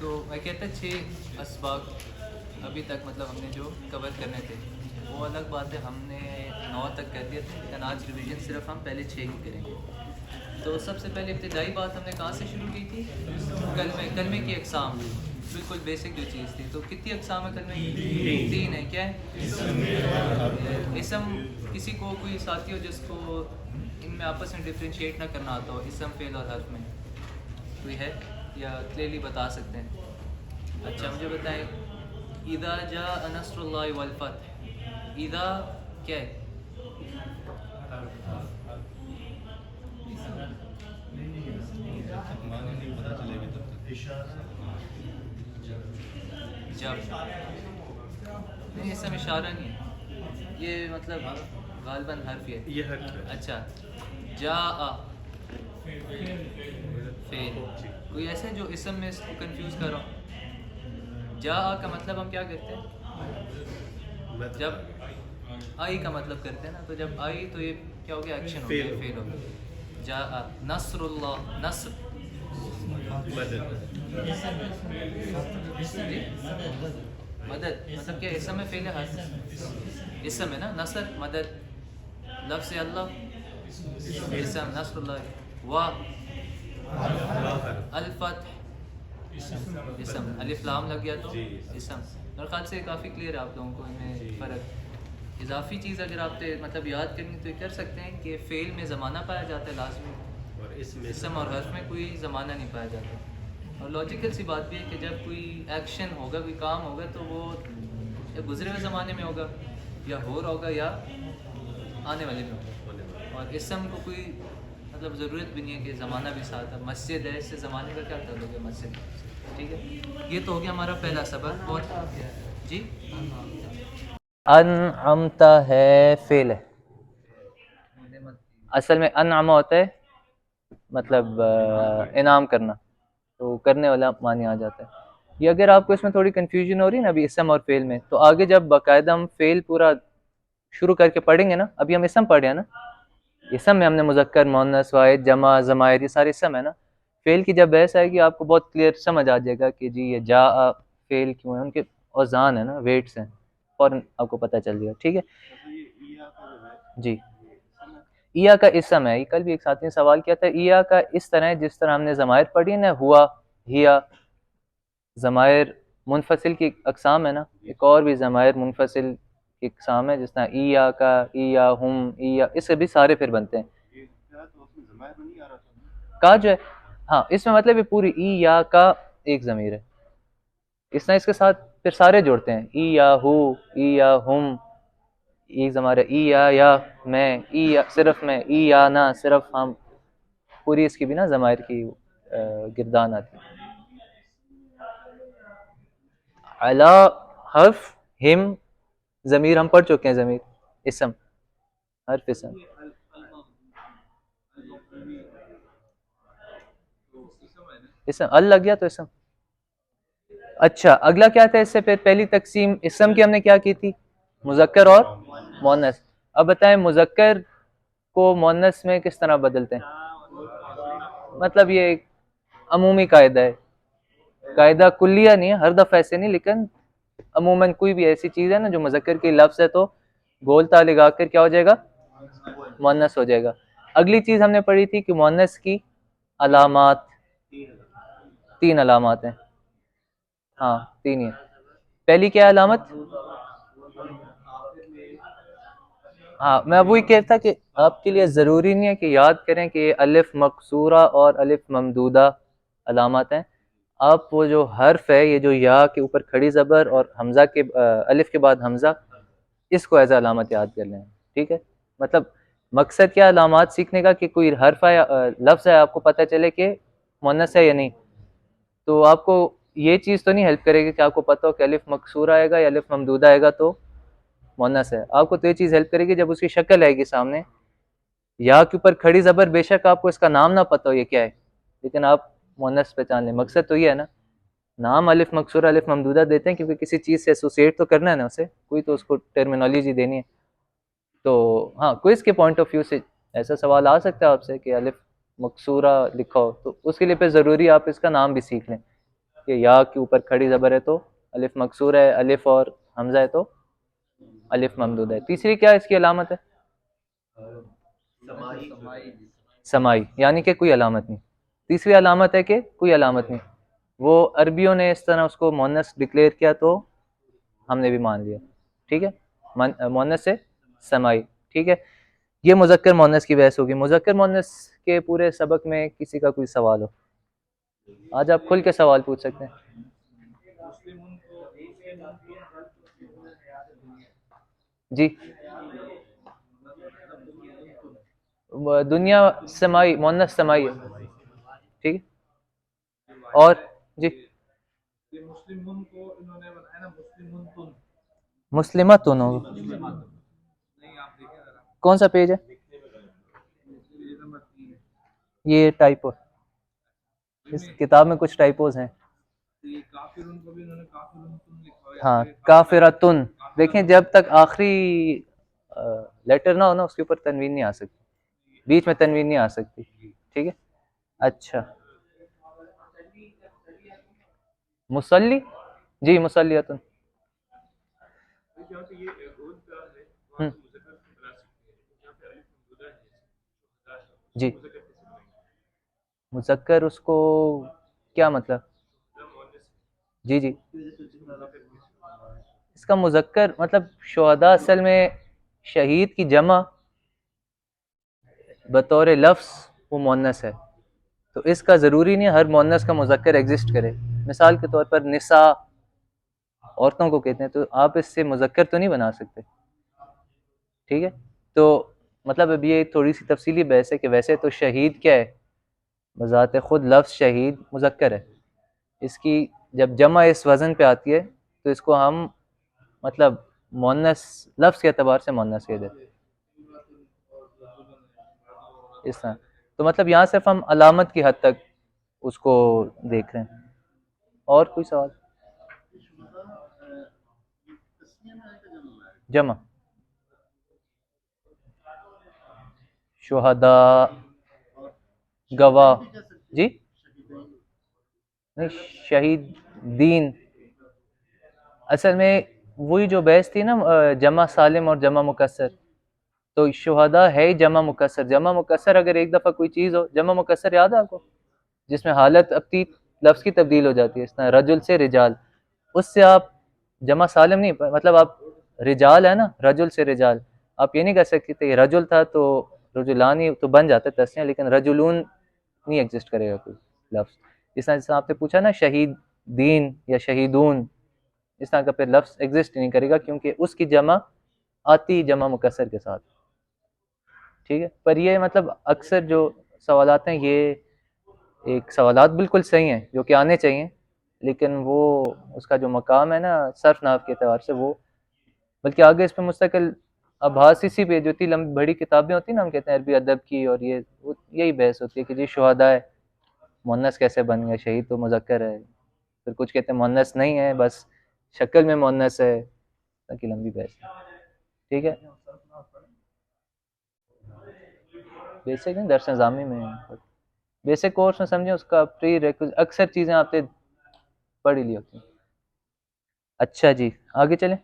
تو میں کہتا 6 اسباق ابھی تک مطلب ہم نے جو کور کرنے تھے وہ الگ بات ہے، ہم نے 9 تک کر دیا تھا، لیکن آج ریویژن صرف ہم پہلے 6 کی کریں گے۔ تو سب سے پہلے ابتدائی بات ہم نے کہاں سے شروع کی تھی؟ کلمے کی اقسام، بالکل بیسک جو چیز تھی۔ تو کتنی اقسام ہے کلمے کی؟ 3 ہے۔ کیا ہے؟ اسم، کسی کو کوئی ساتھی ہو جس کو ان میں آپس میں ڈفرینشیٹ نہ کرنا آتا ہو، اسم فعل اور حرف میں کوئی ہے یا کلیئرلی بتا سکتے ہیں؟ اچھا مجھے بتائیں، اذا جاء نصر اللہ والفتح، اذا کیا ہے؟ جب نہیں، اس میں اشارہ نہیں ہے، یہ مطلب غالباً حرف یہ حرف ہے۔ اچھا، جاء فعل، کوئی ایسے جو اسم میں اس کو کنفیوز کر رہا ہوں؟ جاء کا مطلب ہم کیا کرتے ہیں؟ جب آئی کا مطلب کرتے ہیں نا، تو جب آئی تو یہ کیا ہو گیا؟ ایکشن ہو گیا، فعل ہو گیا۔ جاء نصر اللہ، نصر جی مدد، مطلب کیا اسم ہے فعل ہے حرف؟ اسم ہے نا، نصر مدد، لفظ اللہ اسم، نصر اللہ، و الفتح اسم، الف لام لگ گیا تو اسم۔ میرے خیال سے کافی کلیئر ہے آپ لوگوں کو ان میں فرق۔ اضافی چیز اگر آپ مطلب یاد کرنی تو یہ کر سکتے ہیں کہ فعل میں زمانہ پایا جاتا ہے لازمی، اسم اور حرف میں کوئی زمانہ نہیں پایا جاتا۔ اور لاجیکل سی بات بھی ہے کہ جب کوئی ایکشن ہوگا، کوئی کام ہوگا، تو وہ یا گزرے ہوئے زمانے میں ہوگا، یا ہو رہا ہوگا، یا آنے والے میں ہوگا۔ اور اسم کو کوئی مطلب ضرورت بھی نہیں ہے کہ زمانہ بھی ساتھ ہے۔ مسجد ہے، اس سے زمانے کا کیا تعلق ہے مسجد؟ ٹھیک ہے، یہ تو ہو گیا ہمارا پہلا سبق۔ اور جی انعمتا ہے فعل ہے، اصل میں انعمہ ہوتا ہے مطلب انعام کرنا، تو کرنے والا معنی آ جاتا ہے۔ یہ اگر آپ کو اس میں تھوڑی کنفیوژن ہو رہی ہے نا ابھی اسم اور فعل میں، تو آگے جب باقاعدہ ہم فعل پورا شروع کر کے پڑھیں گے نا، ابھی ہم اسم پڑھ رہے ہیں نا، اسم میں ہم نے مذکر، مؤنث، واحد، جمع، ضمائر، یہ سارے اسم ہے نا۔ فعل کی جب بحث آئے گی آپ کو بہت کلیئر سمجھ آ جائے گا کہ جی یہ جاء فعل کیوں ہے، ان کے اوزان ہے نا، ویٹس ہیں، فوراً آپ کو پتہ چل جائے گا۔ ٹھیک ہے جی، ایا کا اسم ہے۔ کل بھی ایک ساتھی نے سوال کیا تھا، ایا کا اس طرح ہے جس طرح ہم نے ضمائر پڑھی نا، ہوا، ہیا، ضمائر منفصل کی اقسام ہے نا، ایک اور بھی ضمائر منفصل کی اقسام ہے، جس طرح ایا کا، ایا ہم، ایا، اس سے بھی سارے پھر بنتے ہیں۔ کا جو ہے، ہاں اس میں مطلب یہ پوری ایا کا ایک ضمیر ہے، اس طرح اس کے ساتھ پھر سارے جوڑتے ہیں، ایا ہو، ایا ہم، ایک ضمیر ہے، ایا یا میں، ایا صرف میں، ایا نا صرف ہم، پوری اس کی بھی نا ضمائر کی گردان آتی ہے۔ علا حرف، ہم ضمیر ہم پڑھ چکے ہیں، ضمیر اسم، حرف اسم، اسم ال لگ گیا تو اسم۔ اچھا اگلا کیا تھا اس سے پھر پہلی تقسیم اسم کی ہم نے کیا کی تھی؟ مذکر اور مؤنث۔ اب بتائیں مذکر کو مؤنث میں کس طرح بدلتے ہیں؟ مطلب یہ ایک عمومی قاعدہ ہے، قاعدہ کلیہ نہیں ہے، ہر دفعہ ایسے نہیں، لیکن عموماً کوئی بھی ایسی چیز ہے نا جو مذکر کی لفظ ہے تو گول تا لگا کر کیا ہو جائے گا؟ مؤنث ہو جائے گا۔ اگلی چیز ہم نے پڑھی تھی کہ مؤنث کی علامات، 3 علامات ہیں، ہاں 3 ہی ہیں۔ پہلی کیا علامت؟ ہاں میں وہی کہتا کہ آپ کے لیے ضروری نہیں ہے کہ یاد کریں کہ یہ الف مقصورہ اور الف ممدودہ علامات ہیں۔ آپ وہ جو حرف ہے، یہ جو یا کے اوپر کھڑی زبر اور حمزہ کے الف کے بعد حمزہ، اس کو ایز علامت یاد کر لیں، ٹھیک ہے؟ مطلب مقصد کیا علامات سیکھنے کا کہ کوئی حرف ہے، لفظ ہے، آپ کو پتہ چلے کہ مؤنث ہے یا نہیں۔ تو آپ کو یہ چیز تو نہیں ہیلپ کرے گی کہ آپ کو پتہ ہو کہ الف مکسورہ آئے گا یا الف ممدودہ آئے گا تو مؤنث ہے۔ آپ کو تو یہ چیز ہیلپ کرے گی جب اس کی شکل آئے گی سامنے، یا کے اوپر کھڑی زبر، بے شک آپ کو اس کا نام نہ پتہ ہو یہ کیا ہے، لیکن آپ مؤنث پہچان لیں۔ مقصد تو یہ ہے نا، نام الف مکسورہ الف ممدودہ دیتے ہیں کیونکہ کسی چیز سے ایسوسیٹ تو کرنا ہے نا اسے، کوئی تو اس کو ٹرمینالوجی دینی ہے۔ تو ہاں کوئز کے پوائنٹ آف ویو سے ایسا سوال آ سکتا ہے آپ سے کہ الف مکسورہ لکھو، تو اس کے لیے پھر ضروری آپ اس کا نام بھی سیکھ لیں۔ کہ یا کے اوپر کھڑی زبر ہے تو الف مکسور ہے، الف اور حمزہ ہے تو الف ممدود ہے. تیسری کیا اس کی علامت ہے؟ سمائی، یعنی کہ کوئی علامت نہیں. تیسری علامت ہے کہ کوئی علامت نہیں. وہ عربیوں نے اس طرح اس کو مونس ڈکلیئر کیا تو ہم نے بھی مان لیا. ٹھیک ہے، مونس سے سمائی. ٹھیک ہے، یہ مذکر مونس کی بحث ہوگی. مذکر مونس کے پورے سبق میں کسی کا کوئی سوال ہو، آج آپ کھل کے سوال پوچھ سکتے ہیں. جی، دنیا سمائی، مونس سمائی ہے. ٹھیک ہے، اور جی مسلمتن ہوگا. کون سا پیج ہے؟ یہ ٹائپو، اس کتاب میں کچھ ٹائپوز ہیں. ہاں کافرتن، دیکھیں جب تک آخری لیٹر نہ ہو نا اس کے اوپر تنوین نہیں آ سکتی، بیچ میں تنوین نہیں آ سکتی. ٹھیک ہے، اچھا مسلی، جی مسلیتن. جی مذکر، اس کو کیا مطلب؟ جی جی، اس کا مذکر مطلب شہداء اصل میں شہید کی جمع بطور لفظ وہ مونس ہے، تو اس کا ضروری نہیں ہر مونس کا مذکر ایگزسٹ کرے. مثال کے طور پر نساء عورتوں کو کہتے ہیں، تو آپ اس سے مذکر تو نہیں بنا سکتے. ٹھیک ہے، تو مطلب اب یہ تھوڑی سی تفصیلی بحث ہے کہ ویسے تو شہید کیا ہے، بذات خود لفظ شہید مذکر ہے. اس کی جب جمع اس وزن پہ آتی ہے تو اس کو ہم مطلب مونس لفظ کے اعتبار سے مونس کہہ دیتے اس طرح. تو مطلب یہاں صرف ہم علامت کی حد تک اس کو دیکھ رہے ہیں. اور کوئی سوال؟ جمع شہداء گواہ، جی نہیں شہید دین. اصل میں وہی جو بحث تھی نا جمع سالم اور جمع مکسر، تو شہداء ہے ہی جمع مکسر. جمع مکسر اگر ایک دفعہ کوئی چیز ہو، جمع مکسر یاد ہے آپ کو، جس میں حالت اپنی لفظ کی تبدیل ہو جاتی ہے، اس طرح رجل سے رجال، اس سے آپ جمع سالم نہیں، مطلب آپ رجال ہے نا، رجل سے رجال، آپ یہ نہیں کہہ سکتے یہ رجل تھا تو رجلانی تو بن جاتا ہے تسنیہ، لیکن رجلون نہیں ایگزسٹ کرے گا کوئی لفظ. اس طرح جیسے آپ نے پوچھا نا شہید دین یا شہیدون، اس طرح کا پھر لفظ ایگزسٹ نہیں کرے گا کیونکہ اس کی جمع آتی جمع مکسر کے ساتھ. ٹھیک ہے، پر یہ مطلب اکثر جو سوالات ہیں یہ ایک سوالات بالکل صحیح ہیں جو کہ آنے چاہیے، لیکن وہ اس کا جو مقام ہے نا صرف نحو کے اعتبار سے وہ، بلکہ آگے اس پہ مستقل ابحاث اسی پہ جو اتنی لمبی بڑی کتابیں ہوتی ہیں نا، ہم کہتے ہیں عربی ادب کی، اور یہی بحث ہوتی ہے کہ جی شہداء ہے مونس کیسے بن گیا، شہید تو مذکر ہے. پھر کچھ کہتے ہیں مونس نہیں ہے، بس شکل میں مونس ہے، تاکہ لمبی بحث ہے. ٹھیک ہے، بیسک نہیں درس نظامی میں بیسک کورس میں سمجھیں اس کا پری ریکویزٹ اکثر چیزیں آپ نے پڑھ ہی لی ہوتی ہیں. اچھا جی آگے چلیں.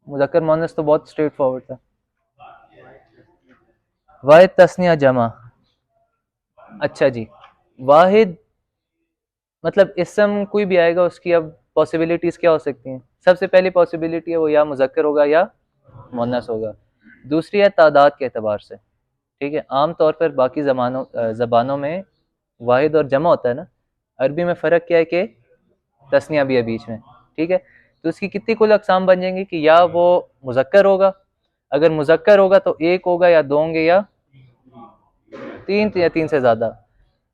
مذکر مونس تو بہت اسٹریٹ فارورڈ تھا. واحد تثنیہ جمع، اچھا جی واحد مطلب اسم کوئی بھی آئے گا اس کی اب پاسبلٹیز کیا ہو سکتی ہیں. سب سے پہلی پاسبلٹی ہے وہ یا مذکر ہوگا یا مونس ہوگا. دوسری ہے تعداد کے اعتبار سے. ٹھیک ہے، عام طور پر باقی زبانوں میں واحد اور جمع ہوتا ہے نا، عربی میں فرق کیا ہے کہ تثنیہ بھی ہے بیچ میں. ٹھیک ہے، تو اس کی کتنی کل اقسام بن جائیں گی کہ یا وہ مذکر ہوگا، اگر مذکر ہوگا تو ایک ہوگا یا دو ہوں گے یا تین سے زیادہ.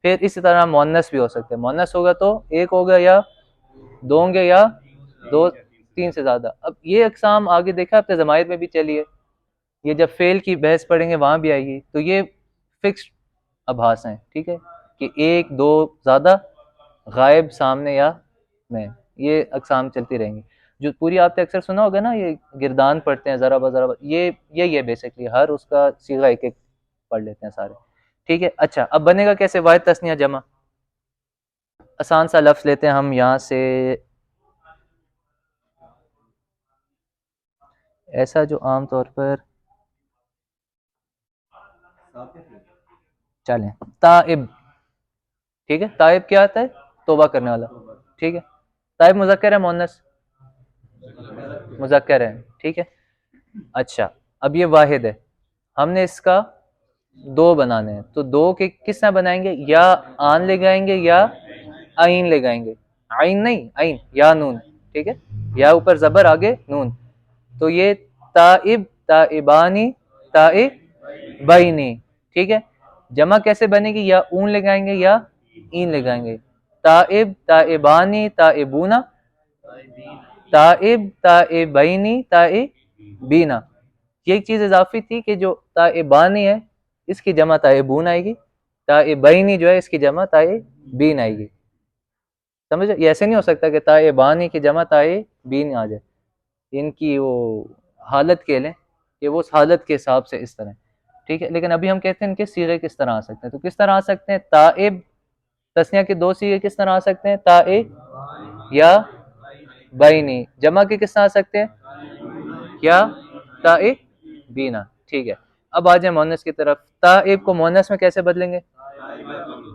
پھر اسی طرح مونس بھی ہو سکتے ہیں، مونس ہوگا تو ایک ہوگا یا دو ہوں گے یا دو تین سے زیادہ. اب یہ اقسام آگے دیکھا آپ نے ضمائر میں بھی چلی ہے، یہ جب فعل کی بحث پڑھیں گے وہاں بھی آئے گی. تو یہ فکسڈ ابحاث ہیں. ٹھیک ہے، کہ ایک دو زیادہ، غائب سامنے یا میں، یہ اقسام چلتی رہیں گی. جو پوری آپ نے اکثر سنا ہوگا نا یہ گردان پڑھتے ہیں ذرا بذرا، یہی ہے بیسکلی، ہر اس کا صیغہ ایک ایک پڑھ لیتے ہیں سارے. ٹھیک ہے، اچھا اب بنے گا کیسے واحد تثنیہ جمع؟ آسان سا لفظ لیتے ہیں ہم یہاں سے، ایسا جو عام طور پر، چلیں تائب، ٹھیک ہے، تائب کیا آتا ہے؟ توبہ کرنے والا، ٹھیک ہے. تائب مذکر ہے مؤنث؟ مذکر ہے، ٹھیک ہے. اچھا اب یہ واحد ہے، ہم نے اس کا دو بنانے ہیں، تو دو کے کس طرح بنائیں گے؟ یا آن لے گائیں گے یا آئین لے گائیں گے. آئین نہیں، آئین یا نون، ٹھیک ہے، یا اوپر زبر آگے نون. تو یہ تائب، تائبانی، تائبینی، ٹھیک ہے. جمع کیسے بنے گی؟ یا اون لگائیں گے یا این لگائیں گے. تائب، تائبانی، تائبونا، تائب، تائبینی، تائبینا. یہ ایک چیز اضافی تھی کہ جو تائبانی ہے اس کی جمع تائبون آئے گی، تائبینی جو ہے اس کی جمع تائبین آئے گی. سمجھے؟ یہ ایسے نہیں ہو سکتا کہ تائبانی کی جمع تائبین آ جائے، ان کی وہ حالت کے لیں کہ وہ اس حالت کے حساب سے اس طرح، ٹھیک ہے. لیکن ابھی ہم کہتے ہیں ان کے صیغے کس طرح آ سکتے ہیں. تو کس طرح آ سکتے ہیں؟ تائب، تسنیہ کے دو صیغے کس طرح آ سکتے ہیں؟ تائب یا بینی. جمع کے کس طرح آ سکتے ہیں؟ یا تائبینا، ٹھیک ہے. اب آ جائیں مؤنث کی طرف. تائب کو مؤنث میں کیسے بدلیں گے؟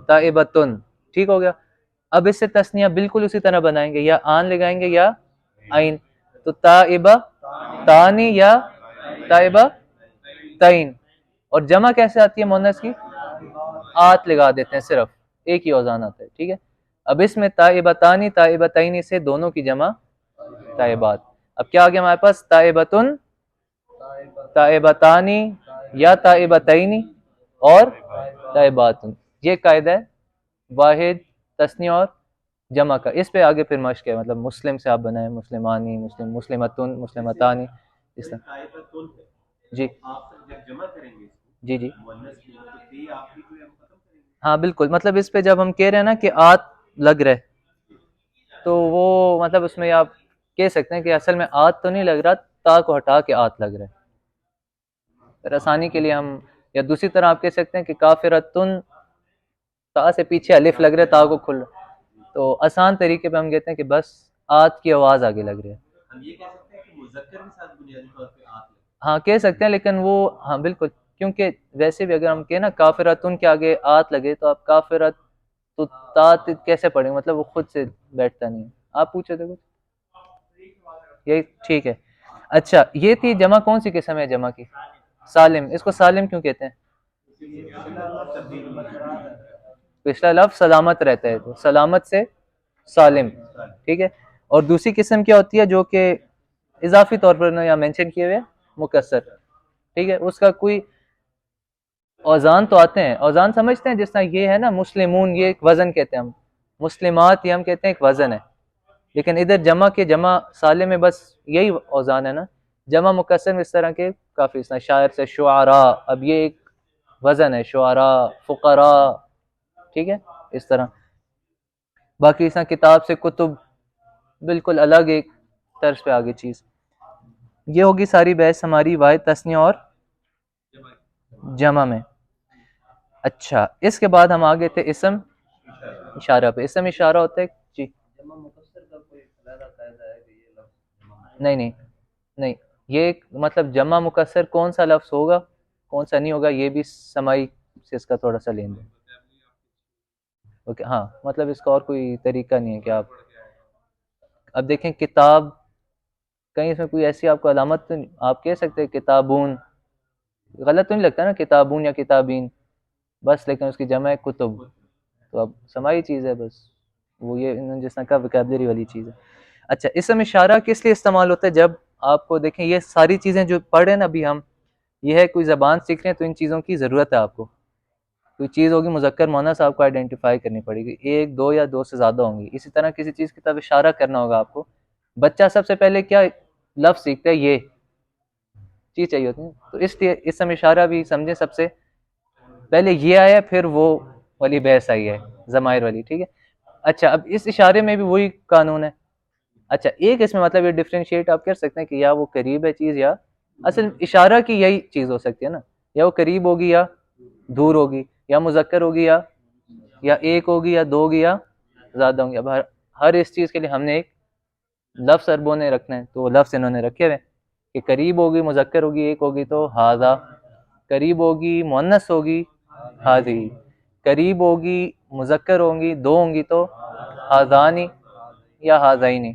تائبتن، ٹھیک ہو گیا. اب اس سے تسنیہ بالکل اسی طرح بنائیں گے، یا آن لگائیں گے یا آئین. تو تائبہ تانی یا تائبہ تین. اور جمع کیسے آتی ہے مؤنث کی؟ آت لگا دیتے ہیں، صرف ایک ہی اوزان آتا ہے، ٹھیک ہے. اب اس میں تائبتانی، تائبتین سے دونوں کی جمع تائبات. اب کیا آ گیا ہمارے پاس؟ تائبتن، تائبتانی یا تائبتینی اور تائباتن. یہ قاعدہ ہے واحد، تثنیہ اور جمع کا. اس پہ آگے پھر مشق ہے، مطلب مسلم سے آپ بنائیں مسلمانی، مسلم، مسلمتن، مسلمتانی، اس طرح. جی جی جی ہاں بالکل. مطلب اس پہ جب ہم کہہ رہے ہیں نا کہ آت لگ رہے، تو وہ مطلب اس میں آپ کہہ سکتے ہیں کہ اصل میں آت تو نہیں لگ رہا، تا کو ہٹا کے آت لگ رہا ہے. پھر آسانی کے لیے ہم، یا دوسری طرح آپ کہہ سکتے ہیں کہ کافرتن، تا سے پیچھے الف لگ رہے، تا کو کھل رہا. تو آسان طریقے پہ ہم کہتے ہیں کہ بس آت کی آواز آگے لگ رہی ہے. ہم یہ کہہ سکتے ہیں کہ مذکر کے ساتھ بنیادی طور پہ آت لگ، ہاں کہہ سکتے ہیں، لیکن وہ ہاں بالکل، کیونکہ ویسے بھی اگر ہم کہیں نا کافرتن کے آگے آت لگے تو آپ کافرت تو تا کیسے پڑھیں گے؟ مطلب وہ خود سے بیٹھتا نہیں ہے. آپ پوچھے تھے کچھ؟ یہی ٹھیک ہے. اچھا یہ تھی جمع. کون سی قسم ہے جمع کی؟ سالم. اس کو سالم کیوں کہتے ہیں؟ پچھلا لفظ سلامت رہتا ہے، تو سلامت سے سالم، ٹھیک ہے. اور دوسری قسم کیا ہوتی ہے جو کہ اضافی طور پر یہاں مینشن کیے ہوئے؟ مکسر، ٹھیک ہے. اس کا کوئی اوزان تو آتے ہیں، اوزان سمجھتے ہیں، جس طرح یہ ہے نا مسلمون، یہ ایک وزن کہتے ہیں ہم. مسلمات یہ ہم کہتے ہیں ایک وزن ہے. لیکن ادھر جمع کے جمع سالم میں بس یہی اوزان ہے نا. جمع مکسر میں اس طرح کے کافی، اس طرح شاعر سے شعراء، اب یہ ایک وزن ہے، شعراء، فقراء، ٹھیک ہے، اس طرح. باقی اس طرح کتاب سے کتب، بالکل الگ ایک طرز پہ آگے چیز. یہ ہوگی ساری بحث ہماری واحد، تثنیہ اور جمع میں. اچھا اس کے بعد ہم آگے تھے اسم اشارہ پہ. اسم اشارہ ہوتا ہے جی، نہیں نہیں نہیں، یہ مطلب جمع مکسر کون سا لفظ ہوگا کون سا نہیں ہوگا، یہ بھی سمائی سے اس کا تھوڑا سا لیں گے. اوکے ہاں، مطلب اس کا اور کوئی طریقہ نہیں ہے کہ آپ اب دیکھیں کتاب، کہیں اس میں کوئی ایسی آپ کو علامت تو آپ کہہ سکتے ہیں کتابون، غلط تو نہیں لگتا نا کتابون یا کتابین بس، لیکن اس کی جمع ہے کتب. تو اب سمائی چیز ہے بس، وہ یہ انہوں نے جس طرح کا وکیبلری والی چیز ہے. اچھا اسم اشارہ کس لیے استعمال ہوتا ہے؟ جب آپ کو دیکھیں یہ ساری چیزیں جو پڑھ رہے ہیں نا ابھی ہم، یہ ہے کوئی زبان سیکھ رہے ہیں تو ان چیزوں کی ضرورت ہے. آپ کو کوئی چیز ہوگی مذکر مؤنث آپ کو آئیڈینٹیفائی کرنی پڑے گی، ایک دو یا دو سے زیادہ ہوں گی. اسی طرح کسی چیز کی طرف اشارہ کرنا ہوگا آپ کو. بچہ سب سے پہلے کیا لفظ سیکھتا ہے؟ یہ چیز چاہیے ہوتی ہے. تو اس لیے اسم اشارہ بھی سمجھیں سب سے پہلے یہ آیا، پھر وہ والی بحث آئی ہے ضمائر والی، ٹھیک ہے. اچھا اب اس اشارے میں بھی وہی قانون ہے. اچھا ایک اس میں مطلب یہ ڈفرینشیٹ آپ کر سکتے ہیں کہ یا وہ قریب ہے چیز، یا اصل اشارہ کی یہی چیز ہو سکتی ہے نا، یا وہ قریب ہوگی یا دور ہوگی، یا مذکر ہوگی یا ایک ہوگی یا دو ہوگی یا زیادہ ہوں گے. اب ہر اس چیز کے لیے ہم نے ایک لفظ عربوں نے رکھنا ہے، تو وہ لفظ انہوں نے رکھے ہوئے کہ قریب ہوگی مذکر ہوگی ایک ہوگی تو ہاذا، قریب ہوگی مؤنث ہوگی ہاذی، قریب ہوگی مذکر ہوں گی دو ہوں گی تو ہاذانی یا ہاذینی.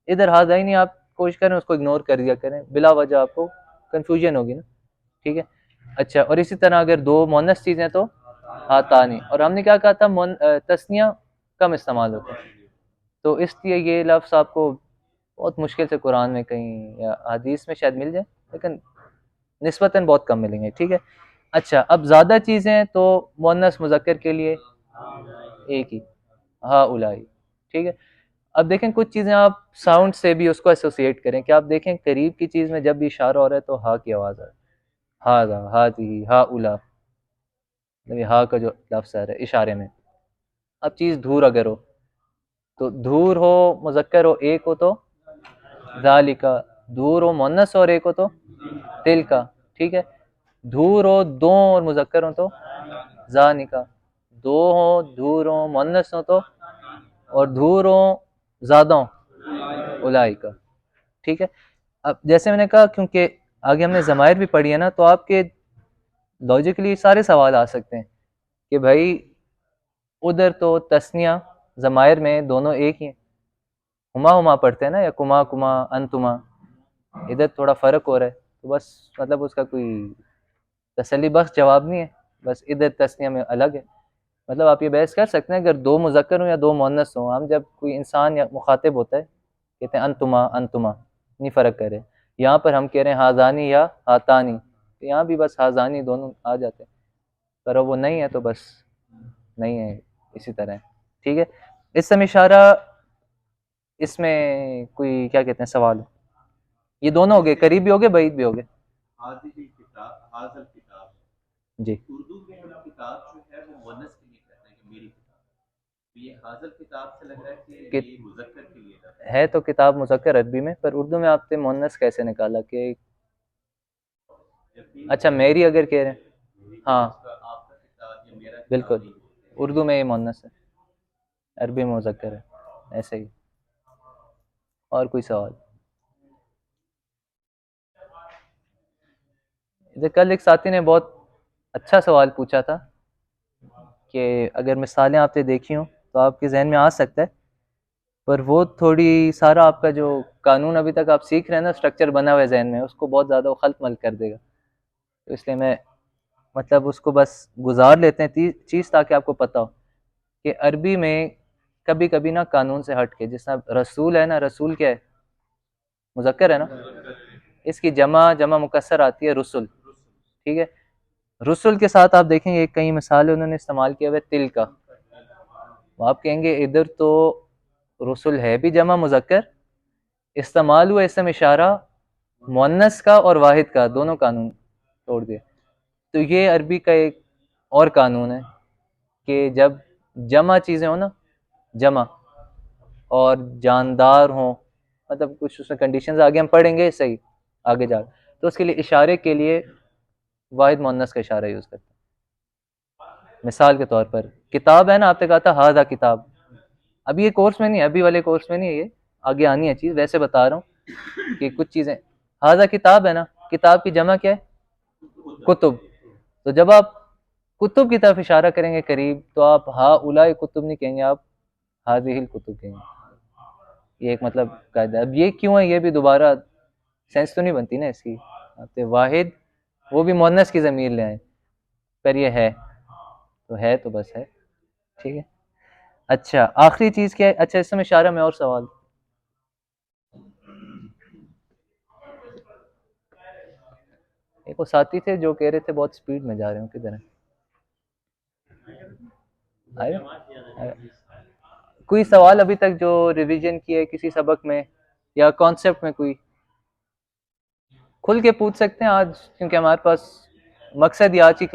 ادھر ہاذینی آپ کوشش کریں اس کو اگنور کر دیا کریں، بلا وجہ آپ کو کنفیوژن ہوگی نا. ٹھیک ہے. اچھا، اور اسی طرح اگر دو مؤنث چیزیں تو ہاتانی. اور ہم نے کیا کہا تھا تثنیہ کم استعمال ہوتا ہے، تو اس لیے یہ لفظ آپ کو بہت مشکل سے قرآن میں کہیں یا حدیث میں شاید مل جائے، لیکن نسبتاً بہت کم ملیں گے. ٹھیک ہے. اچھا، اب زیادہ چیزیں تو مؤنث مذکر کے لیے ایک ہی ہا اولائی. ٹھیک ہے. اب دیکھیں کچھ چیزیں آپ ساؤنڈ سے بھی اس کو ایسوسیٹ کریں کہ آپ دیکھیں قریب کی چیز میں جب بھی اشارہ ہو رہا ہے تو ہا کی آواز ہے، ہاذا، ہاذی، ہا اولا، یہ ہا کا جو لفظ ہے اشارے میں. اب چیز دور اگر ہو تو دور ہو مذکر ہو ایک ہو تو ذالکا، دور ہو مؤنث اور ایک ہو تو تلکا. ٹھیک ہے. دور ہو دو اور مذکر ہو تو ذانکا، دو ہو دور ہو مؤنث ہو تو، اور دور ہو زیادہ ہو اولئک. ٹھیک ہے. اب جیسے میں نے کہا کیونکہ آگے ہم نے ضمائر بھی پڑھی ہے نا، تو آپ کے لاجیکلی سارے سوال آ سکتے ہیں کہ بھائی ادھر تو تثنیہ ضمائر میں دونوں ایک ہی ہیں، ہما ہما پڑھتے ہیں نا، یا کما کما انتما، ادھر تھوڑا فرق ہو رہا ہے. تو بس مطلب اس کا کوئی تسلی بخش جواب نہیں ہے، بس ادھر تثنیہ میں الگ ہے. مطلب آپ یہ بحث کر سکتے ہیں اگر دو مذکر ہوں یا دو مؤنث ہوں، ہم جب کوئی انسان یا مخاطب ہوتا ہے کہتے ہیں انتما انتما، نہیں فرق کرے. یہاں پر ہم کہہ رہے ہیں ہاذانی یا ہاتانی، تو یہاں بھی بس ہاذانی دونوں آ جاتے ہیں، پر وہ نہیں ہے تو بس نہیں ہے، اسی طرح ہے. ٹھیک ہے. اس سے اشارہ، اس میں کوئی کیا کہتے ہیں سوال، یہ دونوں ہو گئے، قریب بھی ہو گئے بعید بھی ہو گئے. جی اردو میں ہم کتاب جو ہے وہ مؤنث کے لیے کہتے ہیں کہ میری کتاب، یہ حاضر کتاب سے لگ رہا ہے کہ یہ مذکر کے لیے ہے تو کتاب مذکر عربی میں، پر اردو میں آپ نے مؤنث کیسے نکالا کہ اچھا میری اگر کہہ رہے ہیں، ہاں بالکل اردو میں یہ مؤنث ہے، عربی میں مذکر ہے، ایسے ہی. اور کوئی سوال؟ کل ایک ساتھی نے بہت اچھا سوال پوچھا تھا کہ اگر مثالیں آپ نے دیکھی ہوں تو آپ کے ذہن میں آ سکتا ہے، پر وہ تھوڑی سارا آپ کا جو قانون ابھی تک آپ سیکھ رہے ہیں نا، اسٹرکچر بنا ہوا ہے ذہن میں، اس کو بہت زیادہ خلط مل کر دے گا. تو اس لیے میں مطلب اس کو بس گزار لیتے ہیں چیز، تاکہ آپ کو پتہ ہو کہ عربی میں کبھی کبھی نا قانون سے ہٹ کے، جس طرح رسول ہے نا، رسول کیا ہے؟ مذکر ہے نا، اس کی جمع مکسر آتی ہے رسل. ٹھیک ہے. رسل کے ساتھ آپ دیکھیں گے کئی مثالیں انہوں نے استعمال کیا ہوئے تل کا، آپ کہیں گے ادھر تو رسل ہے بھی جمع مذکر، استعمال ہوا اسم اشارہ مؤنث کا اور واحد کا، دونوں قانون توڑ دیا. تو یہ عربی کا ایک اور قانون ہے کہ جب جمع چیزیں ہوں نا، جمع اور جاندار ہوں، مطلب کچھ اس میں کنڈیشنز آگے ہم پڑھیں گے صحیح آگے جا، تو اس کے لیے اشارے کے لیے واحد مؤنث کا اشارہ یوز کرتے ہیں. مثال کے طور پر کتاب ہے نا، آپ نے کہا تھا ہاذا کتاب، ابھی یہ کورس میں نہیں ہے، ابھی والے کورس میں نہیں ہے، یہ آگے آنی ہے چیز، ویسے بتا رہا ہوں کہ کچھ چیزیں. ہاذا کتاب ہے نا، کتاب کی جمع کیا ہے؟ کتب. تو جب آپ کتب کی طرف اشارہ کریں گے قریب، تو آپ ہا اولائے کتب نہیں کہیں گے، آپ ہاذہ الکتب کہیں گے. یہ ایک مطلب قاعدہ. اب یہ کیوں ہے، یہ بھی دوبارہ سینس تو نہیں بنتی نا اس کی، واحد وہ بھی مؤنث کی ضمیر لے آئیں، پر یہ ہے تو ہے تو بس ہے. ٹھیک ہے. اچھا آخری چیز کیا ہے؟ اچھا اس میں اشارہ میں اور سوال، ایک وہ ساتھی تھے جو کہہ رہے تھے بہت سپیڈ میں جا رہے ہوں، کدھر ہیں؟ کوئی سوال ابھی تک جو ریویژن کی ہے کسی سبق میں یا کانسیپٹ میں، کوئی کھل کے پوچھ سکتے ہیں آج، کیونکہ ہمارے پاس مقصد ہی آج کی